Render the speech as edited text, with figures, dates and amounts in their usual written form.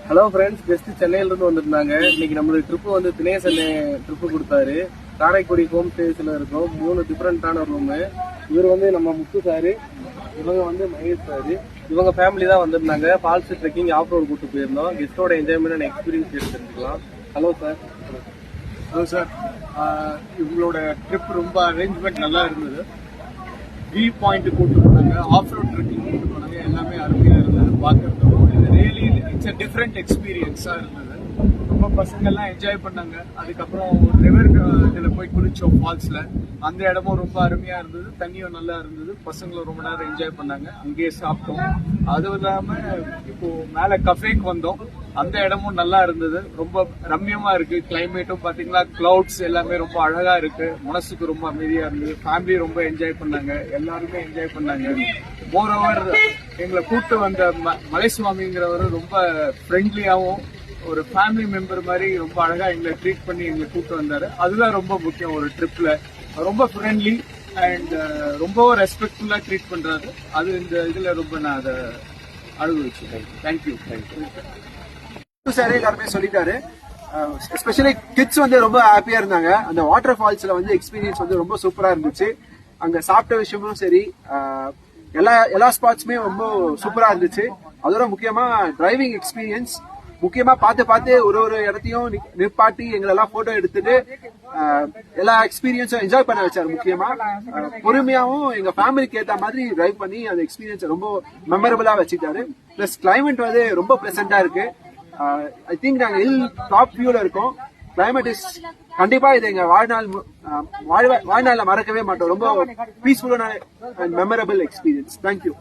Hello friends, just சென்னையில இருந்து வந்திருந்தாங்க. இன்னைக்கு நம்மளுக்கு ட்ரிப்பு வந்து தினேஷ் ட்ரிப்பு கொடுத்தாரு. காரைக்குடி ஹோம் ஸ்டேஸ்ல இருக்கும். 3 டிஃபரெண்டான ரூமு. இவர் வந்து நம்ம முத்து சாரு, இவங்க வந்து மகேஷ் சாரு, இவங்க ஃபேமிலி தான் வந்திருந்தாங்க. ஃபால்ஸ் ட்ரெக்கிங் ஆஃப் ரோடு கூட்டு போயிருந்தோம். கெஸ்டோட என்ஜாய்மெண்ட் அண்ட் எக்ஸ்பீரியன்ஸ் எடுத்துக்கலாம். Hello sir. ஹலோ சார், இவங்களோட ட்ரிப் ரொம்ப அரேஞ்ச்மெண்ட் நல்லா இருந்தது. வியூ பாயிண்ட் கூட்டு போனாங்க, ஆஃப் ரோட் ட்ரெக்கிங் கூட்டு போனாங்க. எல்லாமே அருமையாக இருந்தது பார்க்கறதுக்கும். இது ரியலி இட்ஸ் அ டிஃப்ரெண்ட் எக்ஸ்பீரியன்ஸாக இருந்தது. ரொம்ப பசங்கள்லாம் என்ஜாய் பண்ணாங்க. அதுக்கப்புறம் ரிவர் இதில் போய் குளிச்சோம் ஃபால்ஸில். அந்த இடமும் ரொம்ப அருமையாக இருந்தது. தண்ணியும் நல்லா இருந்தது. பசங்களும் ரொம்ப நேரம் என்ஜாய் பண்ணாங்க. அங்கேயே சாப்பிட்டோம். அதுவும் இல்லாமல் இப்போ மேலே கஃபேக்கு வந்தோம். அந்த இடமும் நல்லா இருந்தது. ரொம்ப ரம்யமா இருக்கு. கிளைமேட்டும் பாத்தீங்கன்னா கிளவுட்ஸ் எல்லாமே ரொம்ப அழகா இருக்கு. மனசுக்கு ரொம்ப அமைதியா இருந்தது. ஃபேமிலி ரொம்ப என்ஜாய் பண்ணாங்க. எல்லாருமே என்ஜாய் பண்ணாங்க. மோர் ஓவர் எங்களை கூட்டு வந்த மலைசுவாமிங்கிறவர் ரொம்ப ஃப்ரெண்ட்லியாவும் ஒரு ஃபேமிலி மெம்பர் மாதிரி ரொம்ப அழகா எங்களை ட்ரீட் பண்ணி எங்களை கூட்டு வந்தாரு. அதுதான் ரொம்ப முக்கியம். ஒரு ட்ரிப்ல ரொம்ப ஃப்ரெண்ட்லி அண்ட் ரொம்பவும் ரெஸ்பெக்ட்ஃபுல்லா ட்ரீட் பண்றாரு. அது இந்த இதுல ரொம்ப நான் அதை அனுபவிச்சேன். தேங்க்யூ. சார் எல்லாருமே சொல்லிட்டாரு. எஸ்பெஷலி கிட்ஸ் வந்து ரொம்ப ஹாப்பியா இருந்தாங்க. அந்த வாட்டர் ஃபால்ஸ்ல வந்து எக்ஸ்பீரியன்ஸ் வந்து ரொம்ப சூப்பரா இருந்துச்சு. அங்க சாப்பிட்ட விஷயமும் சரி, எல்லா ஸ்பாட்ஸுமே ரொம்ப சூப்பரா இருந்துச்சு. அதோட முக்கியமா டிரைவிங் எக்ஸ்பீரியன்ஸ், முக்கியமா பார்த்து ஒரு இடத்தையும் நிப்பாட்டி எங்களெல்லாம் போட்டோ எடுத்துட்டு எல்லா எக்ஸ்பீரியன்ஸும் என்ஜாய் பண்ண வச்சாரு. முக்கியமா பொறுமையாவும் எங்க ஃபேமிலிக்கு ஏற்ற மாதிரி டிரைவ் பண்ணி அந்த எக்ஸ்பீரியன்ஸ் ரொம்ப மெமரபிளா வச்சுட்டாரு. பிளஸ் கிளைமேட் வந்து ரொம்ப பிளசண்டா இருக்கு. ஐ திங்க் நாங்க ஹில் டாப் வியூல இருக்கோம். கிளைமேட் இஸ் கண்டிப்பா இது எங்க வாழ்நாள்ல மறக்கவே மாட்டோம். ரொம்ப பீஸ்ஃபுல்லான அண்ட் மெமரபிள் எக்ஸ்பீரியன்ஸ். தேங்க்யூ.